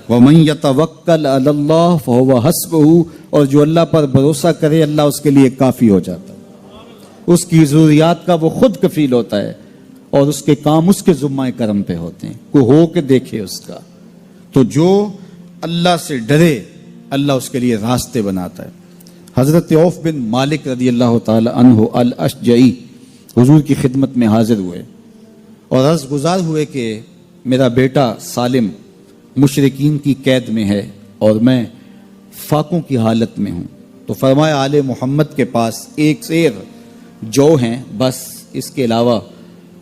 وَمَن يَتَوَكَّلْ عَلَى اللَّهِ فَهُوَ حَسْبُهُ، اور جو اللہ پر بھروسہ کرے اللہ اس کے لیے کافی ہو جاتا ہے، اس کی ضروریات کا وہ خود کفیل ہوتا ہے، اور اس کے کام اس کے ذمہ کرم پہ ہوتے ہیں، کو ہو کے دیکھے اس کا۔ تو جو اللہ سے ڈرے اللہ اس کے لیے راستے بناتا ہے۔ حضرت عوف بن مالک رضی اللہ تعالی عنہ الاشجعی حضور کی خدمت میں حاضر ہوئے اور عرض گزار ہوئے کہ میرا بیٹا سالم مشرکین کی قید میں ہے اور میں فاقوں کی حالت میں ہوں، تو فرمایا آل محمد کے پاس ایک سیر جو ہیں، بس اس کے علاوہ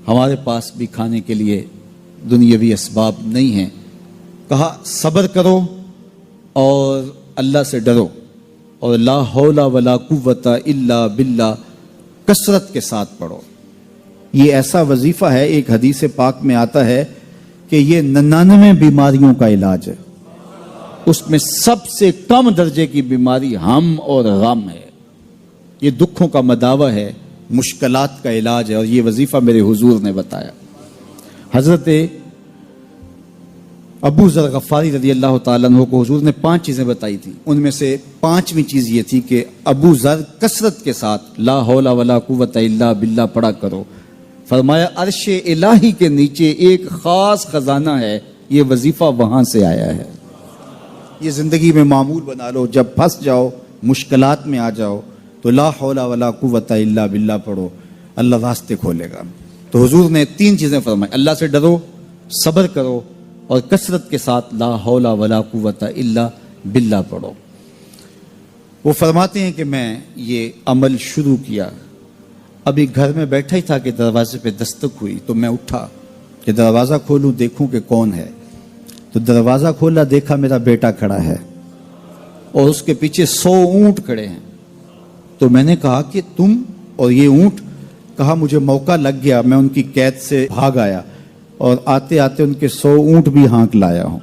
ہمارے پاس بھی کھانے کے لیے دنیاوی اسباب نہیں ہیں۔ کہا صبر کرو اور اللہ سے ڈرو، اور لا حول ولا قوت الا باللہ کثرت کے ساتھ پڑھو۔ یہ ایسا وظیفہ ہے، ایک حدیث پاک میں آتا ہے کہ یہ 99 بیماریوں کا علاج ہے، اس میں سب سے کم درجے کی بیماری ہم اور غم ہے، یہ دکھوں کا مداوع ہے، مشکلات کا علاج ہے، اور یہ وظیفہ میرے حضور نے بتایا۔ حضرت ابو ذر غفاری رضی اللہ تعالیٰ عنہ کو حضور نے 5 چیزیں بتائی تھی، ان میں سے 5ویں چیز یہ تھی کہ ابو ذر کثرت کے ساتھ لا حول ولا قوت الا باللہ پڑھا کرو۔ فرمایا عرش الہی کے نیچے ایک خاص خزانہ ہے، یہ وظیفہ وہاں سے آیا ہے، یہ زندگی میں معمول بنا لو، جب پھنس جاؤ مشکلات میں آ جاؤ تو لا حول ولا قوت الا باللہ پڑھو، اللہ راستے کھولے گا۔ تو حضور نے 3 چیزیں فرمائی، اللہ سے ڈرو، صبر کرو، اور کثرت کے ساتھ لا حول ولا قوت الا باللہ پڑھو۔ وہ فرماتے ہیں کہ میں یہ عمل شروع کیا، ابھی گھر میں بیٹھا ہی تھا کہ دروازے پہ دستک ہوئی، تو میں اٹھا کہ دروازہ کھولوں دیکھوں کہ کون ہے، تو دروازہ کھولا، دیکھا میرا بیٹا کھڑا ہے اور اس کے پیچھے 100 اونٹ کھڑے ہیں۔ تو میں نے کہا کہ تم اور یہ اونٹ؟ کہا مجھے موقع لگ گیا، میں ان کی قید سے بھاگ آیا اور آتے آتے ان کے 100 اونٹ بھی ہانک لایا ہوں۔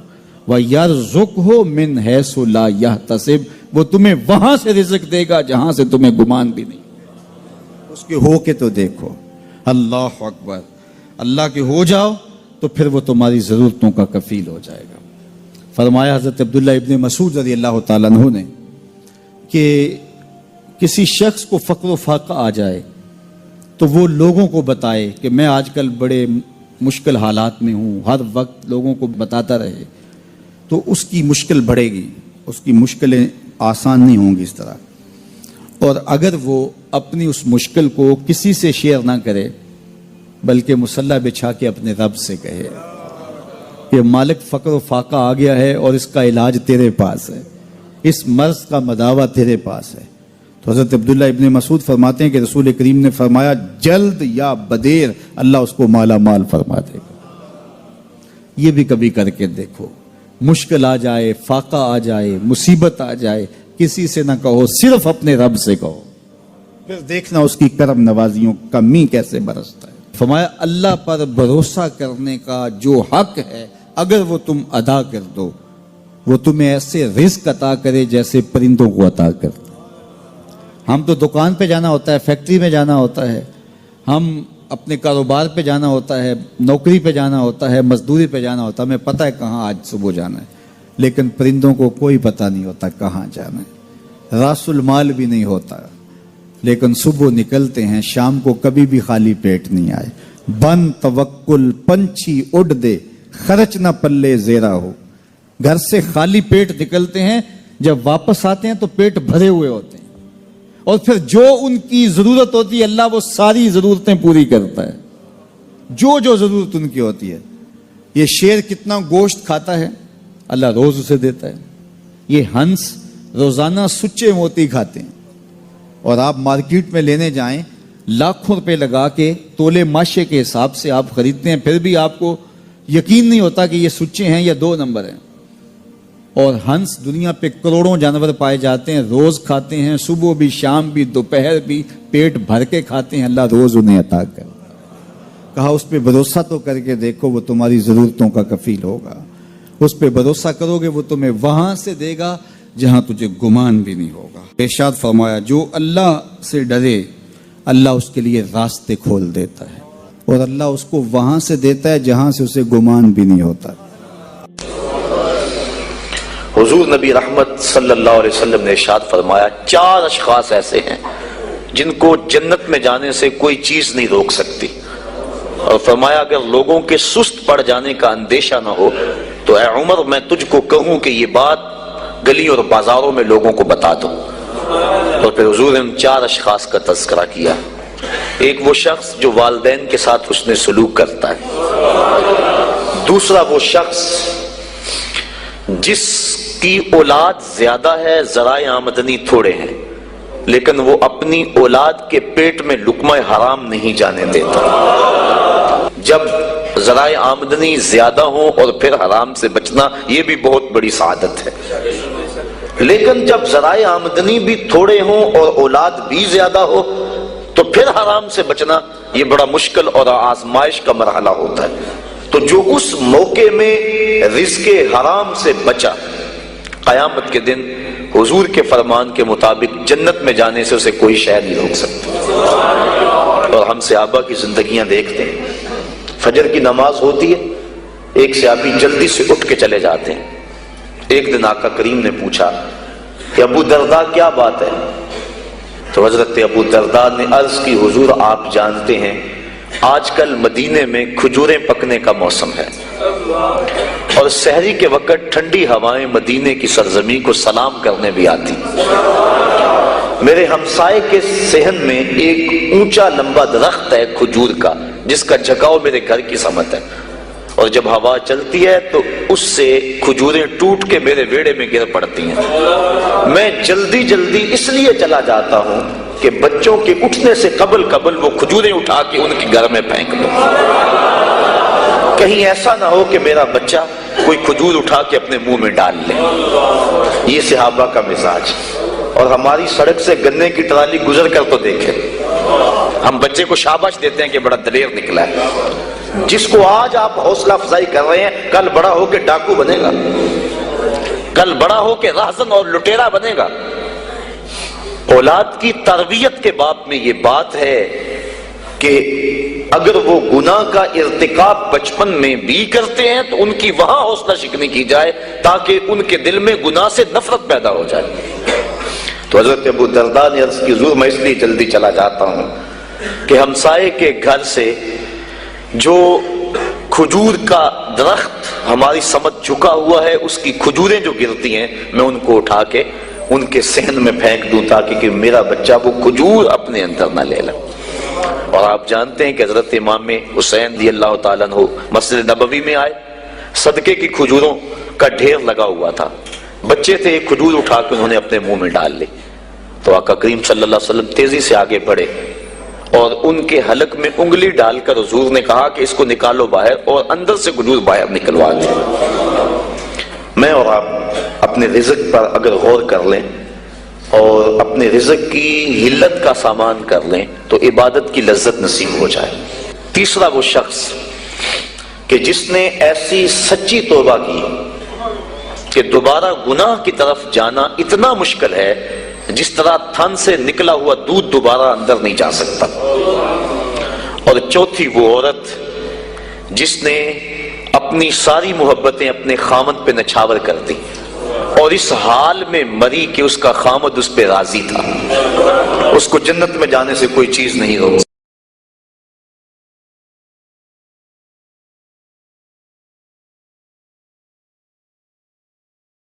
وَيَرْزُقْهُ مِنْ حَيْثُ لَا يَحْتَسِبُ، وہ تمہیں وہاں سے رزق دے گا جہاں سے تمہیں گمان بھی نہیں، اس کے ہو کے تو دیکھو۔ اللہ اکبر، اللہ کے ہو جاؤ تو پھر وہ تمہاری ضرورتوں کا کفیل ہو جائے گا۔ فرمایا حضرت عبداللہ ابن مسعود رضی اللہ تعالیٰ عنہ نے کہ کسی شخص کو فقر و فاقہ آ جائے تو وہ لوگوں کو بتائے کہ میں آج کل بڑے مشکل حالات میں ہوں، ہر وقت لوگوں کو بتاتا رہے تو اس کی مشکل بڑھے گی، اس کی مشکلیں آسان نہیں ہوں گی اس طرح۔ اور اگر وہ اپنی اس مشکل کو کسی سے شیئر نہ کرے بلکہ مصلی بچھا کے اپنے رب سے کہے کہ مالک فقر و فاقہ آ گیا ہے اور اس کا علاج تیرے پاس ہے، اس مرض کا مداوع تیرے پاس ہے۔ تو حضرت عبداللہ ابن مسعود فرماتے ہیں کہ رسول کریم نے فرمایا جلد یا بدیر اللہ اس کو مالا مال فرما دے گا۔ یہ بھی کبھی کر کے دیکھو، مشکل آ جائے، فاقہ آ جائے، مصیبت آ جائے، کسی سے نہ کہو، صرف اپنے رب سے کہو، پھر دیکھنا اس کی کرم نوازیوں کا می کیسے برستا ہے۔ فرمایا اللہ پر بھروسہ کرنے کا جو حق ہے اگر وہ تم ادا کر دو، وہ تمہیں ایسے رزق عطا کرے جیسے پرندوں کو عطا کرتا۔ ہم تو دکان پہ جانا ہوتا ہے، فیکٹری میں جانا ہوتا ہے، ہم اپنے کاروبار پہ جانا ہوتا ہے، نوکری پہ جانا ہوتا ہے، مزدوری پہ جانا ہوتا ہے، ہمیں پتہ ہے کہاں آج صبح جانا ہے، لیکن پرندوں کو کوئی پتہ نہیں ہوتا کہاں جانا ہے، راس المال بھی نہیں ہوتا، لیکن صبح نکلتے ہیں، شام کو کبھی بھی خالی پیٹ نہیں آئے۔ بن توکل پنچھی اڑ دے، خرچ نہ پلے زیرا ہو۔ گھر سے خالی پیٹ نکلتے ہیں، جب واپس آتے ہیں تو پیٹ بھرے ہوئے ہوتے ہیں، اور پھر جو ان کی ضرورت ہوتی ہے اللہ وہ ساری ضرورتیں پوری کرتا ہے، جو ضرورت ان کی ہوتی ہے۔ یہ شیر کتنا گوشت کھاتا ہے اللہ روز اسے دیتا ہے، یہ ہنس روزانہ سچے موتی کھاتے ہیں، اور آپ مارکیٹ میں لینے جائیں لاکھوں روپے لگا کے تولے ماشے کے حساب سے آپ خریدتے ہیں، پھر بھی آپ کو یقین نہیں ہوتا کہ یہ سچے ہیں یا 2 نمبر ہیں۔ اور ہنس دنیا پہ کروڑوں جانور پائے جاتے ہیں، روز کھاتے ہیں، صبح بھی، شام بھی، دوپہر بھی، پیٹ بھر کے کھاتے ہیں، اللہ روز انہیں عطا کر۔ کہا اس پہ بھروسہ تو کر کے دیکھو، وہ تمہاری ضرورتوں کا کفیل ہوگا، اس پہ بھروسہ کرو گے وہ تمہیں وہاں سے دے گا جہاں تجھے گمان بھی نہیں ہوگا۔ ارشاد فرمایا جو اللہ سے ڈرے اللہ اس کے لیے راستے کھول دیتا ہے، اور اللہ اس کو وہاں سے دیتا ہے جہاں سے اسے گمان بھی نہیں ہوتا۔ حضور نبی رحمت صلی اللہ علیہ وسلم نے ارشاد فرمایا 4 اشخاص ایسے ہیں جن کو جنت میں جانے سے کوئی چیز نہیں روک سکتی، اور فرمایا اگر لوگوں کے سست پڑ جانے کا اندیشہ نہ ہو تو اے عمر میں تجھ کو کہوں کہ یہ بات گلی اور بازاروں میں لوگوں کو بتا دو۔ اور پھر حضور نے ان 4 اشخاص کا تذکرہ کیا۔ ایک وہ شخص جو والدین کے ساتھ حسن سلوک کرتا ہے، دوسرا وہ شخص جس کی اولاد زیادہ ہے ذرائع آمدنی تھوڑے ہیں لیکن وہ اپنی اولاد کے پیٹ میں لقمہ حرام نہیں جانے دیتا۔ جب ذرائع آمدنی زیادہ ہوں اور پھر حرام سے بچنا یہ بھی بہت بڑی سعادت ہے، لیکن جب ذرائع آمدنی بھی تھوڑے ہوں اور اولاد بھی زیادہ ہو تو پھر حرام سے بچنا یہ بڑا مشکل اور آزمائش کا مرحلہ ہوتا ہے۔ تو جو اس موقع میں رزق حرام سے بچا، قیامت کے دن حضور کے فرمان کے مطابق جنت میں جانے سے اسے کوئی شے نہیں روک سکتا۔ اور ہم صحابہ کی زندگیاں دیکھتے ہیں، فجر کی نماز ہوتی ہے، ایک صحابی جلدی سے اٹھ کے چلے جاتے ہیں۔ ایک دن آقا کریم نے پوچھا کہ ابو درداء کیا بات ہے؟ تو حضرت ابو درداء نے عرض کی حضور آپ جانتے ہیں آج کل مدینے میں کھجوریں پکنے کا موسم ہے اور سحری کے وقت ٹھنڈی ہوائیں مدینے کی سرزمین کو سلام کرنے بھی آتی۔ میرے ہمسائے کے صحن میں ایک اونچا لمبا درخت ہے کھجور کا جس کا جھکاؤ میرے گھر کی سمت ہے، اور جب ہوا چلتی ہے تو اس سے کھجوریں ٹوٹ کے میرے ویڑے میں گر پڑتی ہیں۔ میں جلدی جلدی اس لیے چلا جاتا ہوں کہ بچوں کے اٹھنے سے قبل وہ کھجوریں اٹھا کے ان کے گھر میں پھینک دو، کہیں ایسا نہ ہو کہ میرا بچہ کوئی کھجور اٹھا کے اپنے منہ میں ڈال لے۔ یہ صحابہ کا مزاج۔ اور ہماری سڑک سے گنے کی ٹرالی گزر کر تو دیکھیں، ہم بچے کو شاباش دیتے ہیں کہ بڑا دلیر نکلا ہے۔ جس کو آج آپ حوصلہ افزائی کر رہے ہیں کل بڑا ہو کے ڈاکو بنے گا، کل بڑا ہو کے راہزن اور لٹیرا بنے گا۔ اولاد کی تربیت کے باب میں یہ بات ہے کہ اگر وہ گناہ کا ارتکاب بچپن میں بھی کرتے ہیں تو ان کی وہاں حوصلہ شکنی کی جائے تاکہ ان کے دل میں گناہ سے نفرت پیدا ہو جائے۔ تو حضرت ابو درداء نے عرض کی حضور میں اس لیے جلدی چلا جاتا ہوں کہ ہمسائے کے گھر سے جو کھجور کا درخت ہماری سمت جھکا ہوا ہے اس کی کھجوریں جو گرتی ہیں میں ان کو اٹھا کے ان کے صحن میں پھینک دوں تاکہ کہ میرا بچہ وہ کھجور اپنے اندر نہ لے لے۔ اور آپ جانتے ہیں کہ حضرت امام حسین رضی اللہ تعالیٰ عنہ مسجد نبوی میں آئے، صدقے کی کھجوروں کا ڈھیر لگا ہوا تھا، بچے تھے، ایک کھجور اٹھا کے انہوں نے اپنے منہ میں ڈال لی۔ تو آقا کریم صلی اللہ علیہ وسلم تیزی سے آگے بڑھے اور ان کے حلق میں انگلی ڈال کر حضور نے کہا کہ اس کو نکالو باہر اور اندر سے کھجور باہر نکلوا دیں۔ میں اور آپ اپنے رزق پر اگر غور کر لیں اور اپنے رزق کی حلت کا سامان کر لیں تو عبادت کی لذت نصیب ہو جائے۔ تیسرا وہ شخص کہ جس نے ایسی سچی توبہ کی کہ دوبارہ گناہ کی طرف جانا اتنا مشکل ہے جس طرح تھن سے نکلا ہوا دودھ دوبارہ اندر نہیں جا سکتا۔ اور چوتھی وہ عورت جس نے اپنی ساری محبتیں اپنے خامد پہ نچھاور کر دی اور اس حال میں مری کہ اس کا خامد اس پہ راضی تھا، اس کو جنت میں جانے سے کوئی چیز نہیں روک